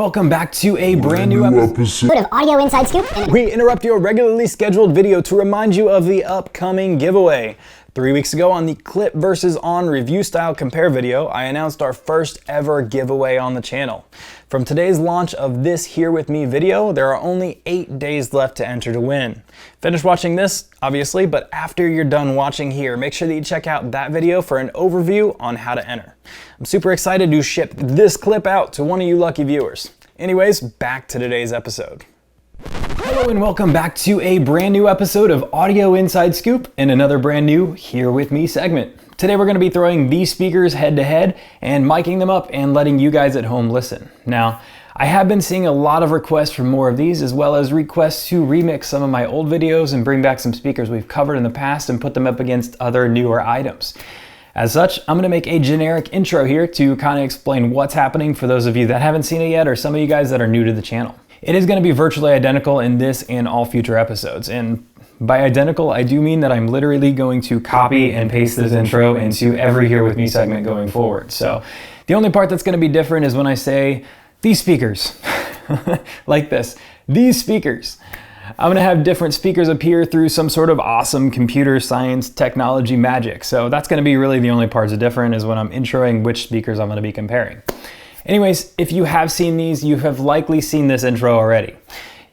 welcome back to a brand new episode of Audio Inside Scoop. We interrupt your regularly scheduled video to remind you of the upcoming giveaway. 3 weeks ago on the clip versus on review style compare video, I announced our first ever giveaway on the channel. From today's launch of this Here With Me video, there are only 8 days left to enter to win. Finish watching this, obviously, but after you're done watching here, make sure that you check out that video for an overview on how to enter. I'm super excited to ship this clip out to one of you lucky viewers. Anyways, back to today's episode. Hello and welcome back to a brand new episode of Audio Inside Scoop and another brand new Here With Me segment. Today we're going to be throwing these speakers head to head and miking them up and letting you guys at home listen. Now, I have been seeing a lot of requests for more of these, as well as requests to remix some of my old videos and bring back some speakers we've covered in the past and put them up against other newer items. As such, I'm going to make a generic intro here to kind of explain what's happening for those of you that haven't seen it yet or some of you guys that are new to the channel. It is going to be virtually identical in this and all future episodes, and by identical, I do mean that I'm literally going to copy and paste this intro into every Here With Me segment going forward. So the only part that's going to be different is when I say these speakers, like this, these speakers. I'm going to have different speakers appear through some sort of awesome computer science technology magic. So that's going to be really the only parts that are different is when I'm introing which speakers I'm going to be comparing. Anyways, if you have seen these, you have likely seen this intro already.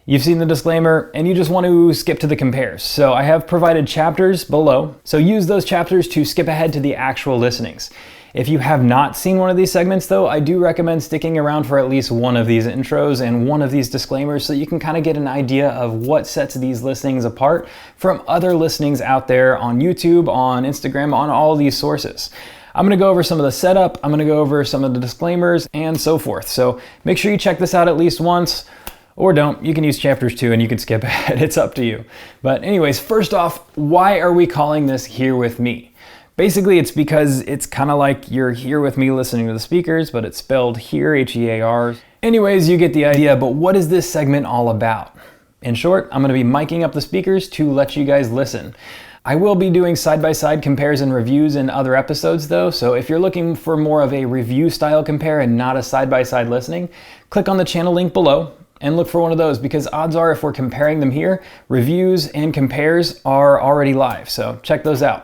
You've seen the disclaimer and you just want to skip to the compares. So I have provided chapters below. So use those chapters to skip ahead to the actual listenings. If you have not seen one of these segments though, I do recommend sticking around for at least one of these intros and one of these disclaimers so you can kind of get an idea of what sets these listenings apart from other listenings out there on YouTube, on Instagram, on all these sources. I'm going to go over some of the setup, I'm going to go over some of the disclaimers and so forth. So make sure you check this out at least once, or don't. You can use chapters 2 and you can skip ahead. It's up to you. But anyways, first off, why are we calling this Here With Me? Basically, it's because it's kind of like you're here with me listening to the speakers, but it's spelled here, H-E-A-R. Anyways, you get the idea, but what is this segment all about? In short, I'm going to be miking up the speakers to let you guys listen. I will be doing side-by-side compares and reviews in other episodes though, so if you're looking for more of a review style compare and not a side-by-side listening, click on the channel link below and look for one of those, because odds are if we're comparing them here, reviews and compares are already live, so check those out.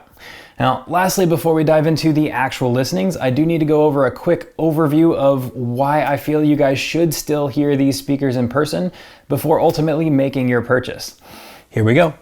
Now, lastly, before we dive into the actual listenings, I do need to go over a quick overview of why I feel you guys should still hear these speakers in person before ultimately making your purchase. Here we go.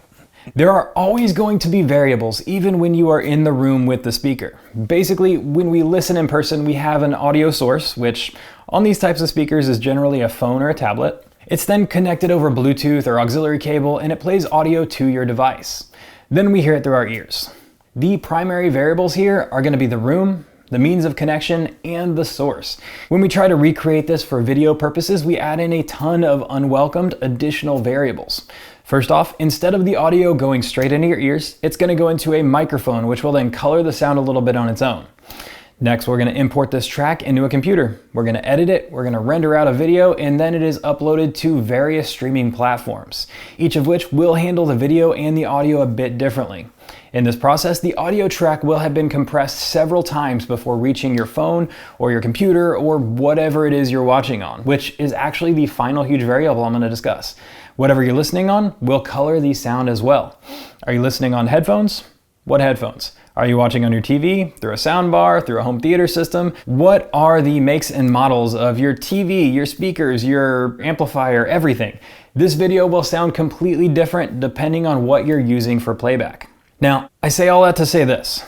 There are always going to be variables, even when you are in the room with the speaker. Basically, when we listen in person, we have an audio source, which on these types of speakers is generally a phone or a tablet. It's then connected over Bluetooth or auxiliary cable, and it plays audio to your device. Then we hear it through our ears. The primary variables here are going to be the room, the means of connection, and the source. When we try to recreate this for video purposes, we add in a ton of unwelcomed additional variables. First off, instead of the audio going straight into your ears, it's going to go into a microphone, which will then color the sound a little bit on its own. Next, we're going to import this track into a computer. We're going to edit it, we're going to render out a video, and then it is uploaded to various streaming platforms, each of which will handle the video and the audio a bit differently. In this process, the audio track will have been compressed several times before reaching your phone or your computer or whatever it is you're watching on, which is actually the final huge variable I'm going to discuss. Whatever you're listening on will color the sound as well. Are you listening on headphones? What headphones? Are you watching on your TV, through a soundbar, through a home theater system? What are the makes and models of your TV, your speakers, your amplifier, everything? This video will sound completely different depending on what you're using for playback. Now, I say all that to say this.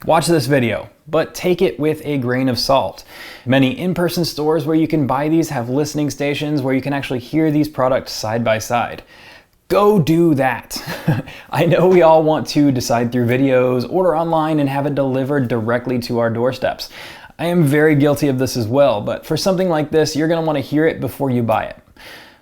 Watch this video, but take it with a grain of salt. Many in-person stores where you can buy these have listening stations where you can actually hear these products side by side. Go do that. I know we all want to decide through videos, order online, and have it delivered directly to our doorsteps. I am very guilty of this as well, but for something like this, you're going to want to hear it before you buy it.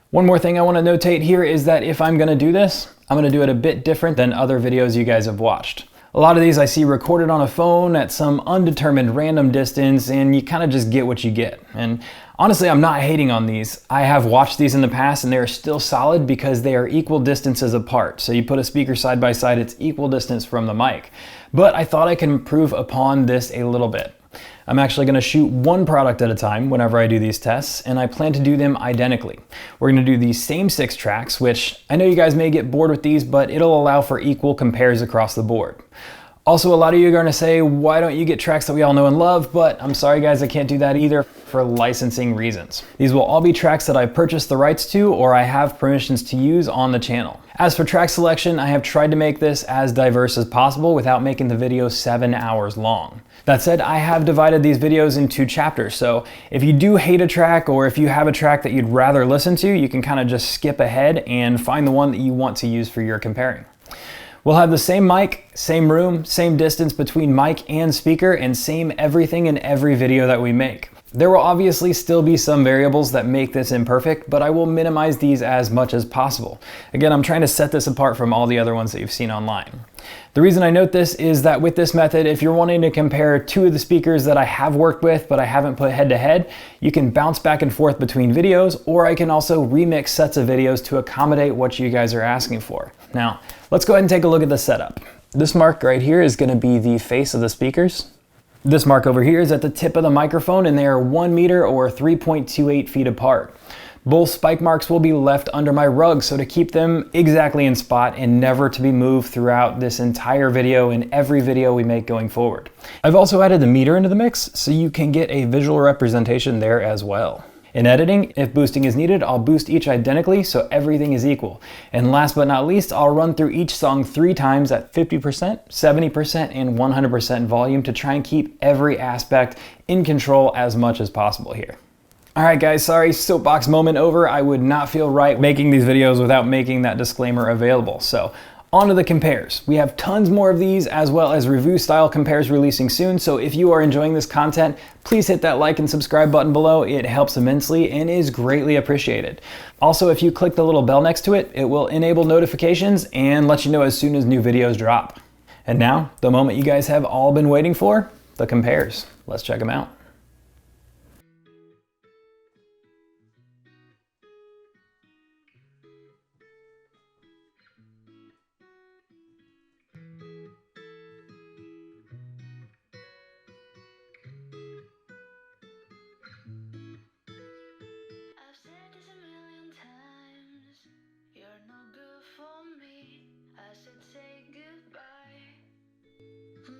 One more thing I want to notate here is that if I'm going to do this, I'm going to do it a bit different than other videos you guys have watched. A lot of these I see recorded on a phone at some undetermined random distance, and you kind of just get what you get. And honestly, I'm not hating on these. I have watched these in the past and they are still solid because they are equal distances apart. So you put a speaker side by side, it's equal distance from the mic. But I thought I could improve upon this a little bit. I'm actually going to shoot one product at a time whenever I do these tests, and I plan to do them identically. We're going to do these same 6 tracks, which I know you guys may get bored with these, but it'll allow for equal compares across the board. Also, a lot of you are going to say, why don't you get tracks that we all know and love? But I'm sorry guys, I can't do that either for licensing reasons. These will all be tracks that I purchased the rights to or I have permissions to use on the channel. As for track selection, I have tried to make this as diverse as possible without making the video 7 hours long. That said, I have divided these videos into chapters, so if you do hate a track or if you have a track that you'd rather listen to, you can kind of just skip ahead and find the one that you want to use for your comparing. We'll have the same mic, same room, same distance between mic and speaker, and same everything in every video that we make. There will obviously still be some variables that make this imperfect, but I will minimize these as much as possible. Again, I'm trying to set this apart from all the other ones that you've seen online. The reason I note this is that with this method, if you're wanting to compare 2 of the speakers that I have worked with but I haven't put head to head, you can bounce back and forth between videos, or I can also remix sets of videos to accommodate what you guys are asking for. Now, let's go ahead and take a look at the setup. This mark right here is going to be the face of the speakers. This mark over here is at the tip of the microphone, and they are 1 meter or 3.28 feet apart. Both spike marks will be left under my rug, so to keep them exactly in spot and never to be moved throughout this entire video and every video we make going forward. I've also added the meter into the mix, so you can get a visual representation there as well. In editing, if boosting is needed, I'll boost each identically so everything is equal. And last but not least, I'll run through each song 3 times at 50%, 70%, and 100% volume to try and keep every aspect in control as much as possible here. Alright guys, sorry, soapbox moment over. I would not feel right making these videos without making that disclaimer available. So, on to the compares. We have tons more of these as well as review style compares releasing soon, so if you are enjoying this content, please hit that like and subscribe button below. It helps immensely and is greatly appreciated. Also, if you click the little bell next to it, it will enable notifications and let you know as soon as new videos drop. And now, the moment you guys have all been waiting for, the compares. Let's check them out.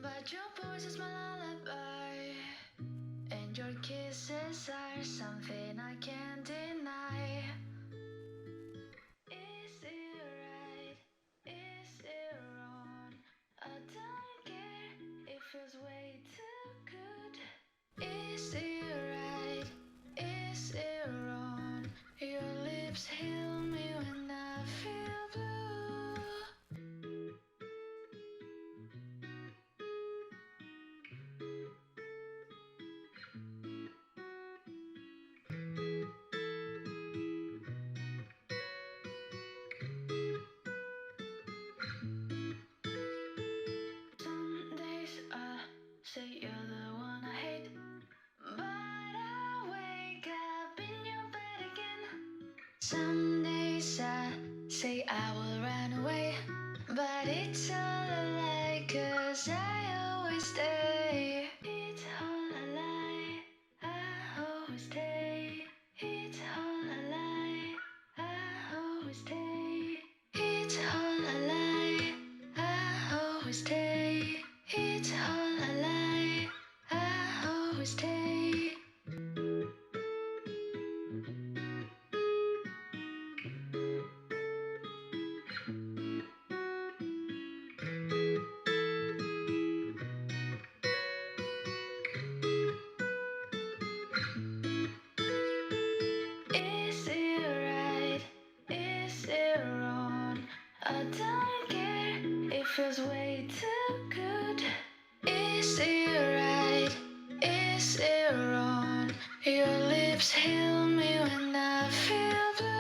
But your voice is my lullaby, and your kisses are something I can't deny. Is it right? Is it wrong? I don't care, it feels way too good. Is it right? Is it wrong? Your lips heal me when I feel blue. Say you're the one I hate, but I wake up in your bed again. Some days I say I will run away, but it's all a lie, 'cause I always stay. It's all a lie, I always stay. It's all a lie, I always stay. It's all a lie, I always stay. It's all a lie, I always stay. Is it right? Is it wrong? I don't care, it feels way too good. Is it right? Is it wrong? Your lips heal me when I feel blue.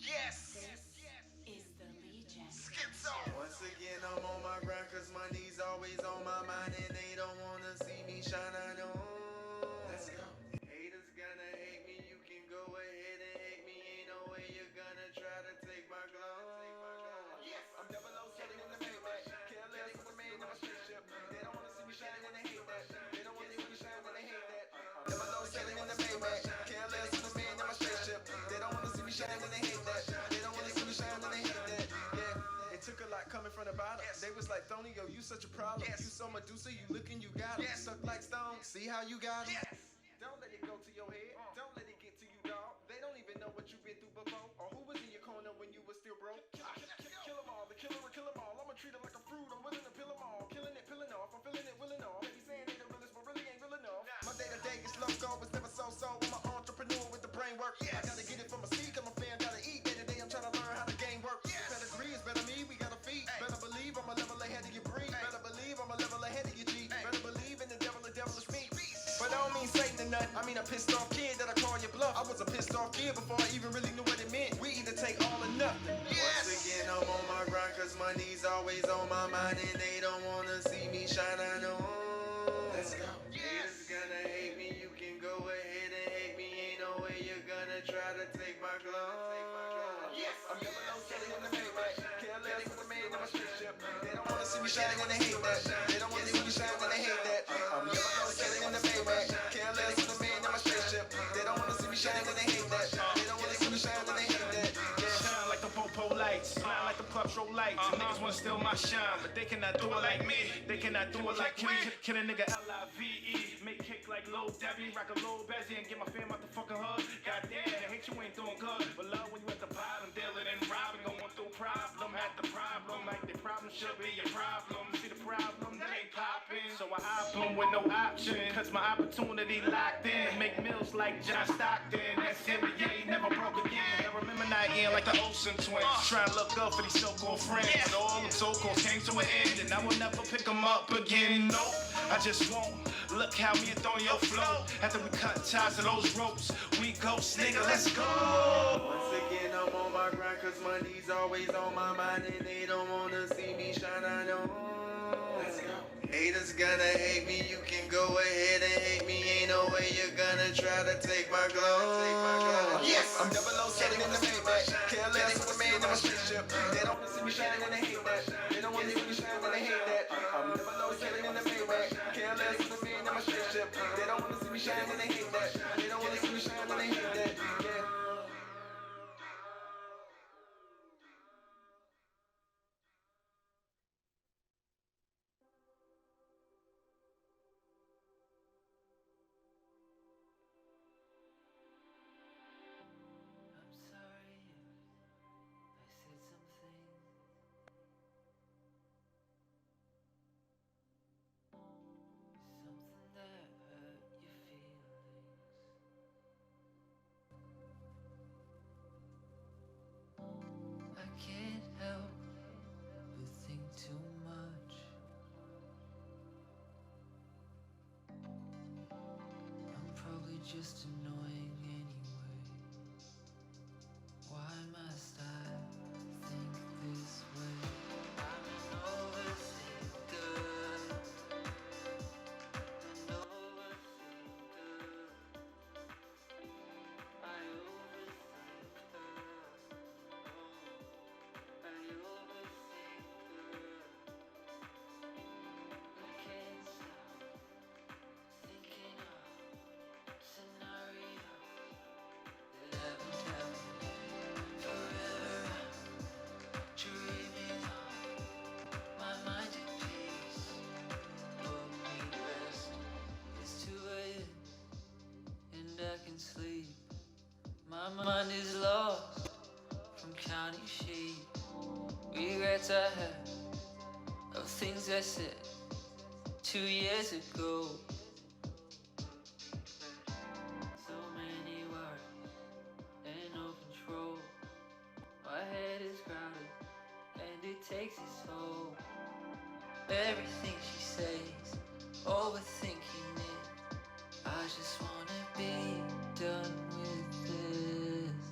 Yes! Is the Legion. Schizo! Once again, I'm on my grind, cause money's always on my mind, and they don't wanna see me shine, I know. Let's go. Haters gonna hate me, you can go ahead and hate me, ain't no way you're gonna try to take my glow. Yes! I'm double O selling in the Maybach, careless with the man in my spaceship. They don't wanna see me shine and they hate that. They don't wanna see me shine and they hate that. Double O selling in the Maybach, careless with the man in my spaceship. They don't wanna see me shine and they hate that. They don't wanna see me shine and they hate that. Yeah, it took a lot coming from the bottom. Yes. They was like, Thonio, you such a problem. Yes. You so Medusa, you looking, you got it. Yes. Stuck like stone, see how you got it? Yes. Don't let it go to your head. Don't let it get to you, dog. They don't even know what you've been through before, or who was in your corner when you were still broke. Kill them all, the killer will kill them all. I'ma treat it like a fruit, I'm willing to peel them all. Killing it, peeling off, I'm feeling it, willing off. Maybe saying they the realest, but really ain't real enough. My day-to-day is loco, it's never so-so. I'm an entrepreneur with the brain work. Yes. I gotta get it from a seed, cause my fam gotta eat. Day-to-day, I'm trying to learn how the game works. Yes. Pedigree is better me, we gotta feed. Ay. Better believe I'm a level ahead of your breed. Ay. Better believe I'm a level ahead of your G. Ay. Better believe in the devil is me. But I don't mean Satan or nothing. I mean a pissed off kid that'll call your bluff. I was a pissed off kid before I even really knew what it meant. We either take all or nothing. Yes. Once again, I'm on my grind, cause money's always on my mind, and they don't wanna see me shine, I know. Let's go. Haters gonna hate me, you can go ahead and hate me, ain't no way you're gonna try to take my glow. Yes. I'm never no selling in the Maybach, careless with the man in my spaceship. They don't wanna see me shining and they hate that. They don't wanna see me shining and they hate that. I'm never no selling in the Maybach, careless with the man in my spaceship. They don't wanna see me shining and they hate that. They don't wanna see me shining and they hate that. Yeah. Shine like the popo lights, shine like the club show lights. Niggas wanna steal my shine, but they cannot do it like me. They cannot do it like me. Kill a nigga L-I-V-E, make cake like Lil Debbie, rock a Lil Bezzy and get my fam out the fucking hood. Goddamn, I hate you ain't doing good, but love when you at the bottom, dealing and robbing, going through problem, had the problem, like the problem should be your problem. See the problem, that ain't popping, so I hop on with no option, cause my opportunity locked in. Make meals like John Stockton, that's him, but yeah, he never broke again. I remember not again like the Olsen twins, trying to look good for these so-called friends, and all them so-called came to an end, and I will never pick them up again. Nope, I just won't. Look how me and Thonio flow. After we cut ties to those ropes, we ghost, nigga, let's go. Once again, I'm on my grind, cause money's always on my mind, and they don't wanna see me shine, I know. Let's go. Haters gonna hate me, you can go ahead and hate me, ain't no way you're gonna try to take my glow. Yes. I'm double O selling in the Maybach, careless with the man in my spaceship. They don't wanna see me shining and they hate that. They don't wanna see me shining and they hate that. I'm double O selling in the Maybach, careless with the man in my spaceship. They don't wanna see me shining and they hate that. They don't wanna see me shining and they hate that. Yeah. I'm sorry I said something. Something that hurt your feelings. I can't help but think too much. I'm probably just annoying anyway. Why must I think this way? I'm an overthinker. An overthinker. I overthink her. Oh, I overthink her. I can't stop thinking of scenarios that haven't happened. Forever dreaming of my mind at peace. Hope me rest. It's 2 a.m. and I can sleep. My mind is lost from counting sheep. Regrets I have of things I said 2 years ago. So many worries and no control. My head is crowded and it takes its toll. Everything she says, overthinking it. I just wanna be done with this.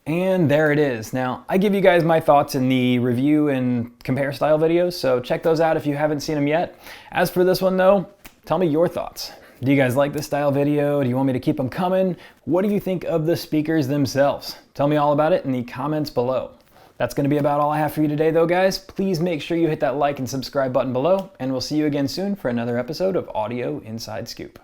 And there it is. Now, I give you guys my thoughts in the review and compare style videos, so check those out if you haven't seen them yet. As for this one though, tell me your thoughts. Do you guys like this style video? Do you want me to keep them coming? What do you think of the speakers themselves? Tell me all about it in the comments below. That's going to be about all I have for you today though, guys. Please make sure you hit that like and subscribe button below, and we'll see you again soon for another episode of Audio Inside Scoop.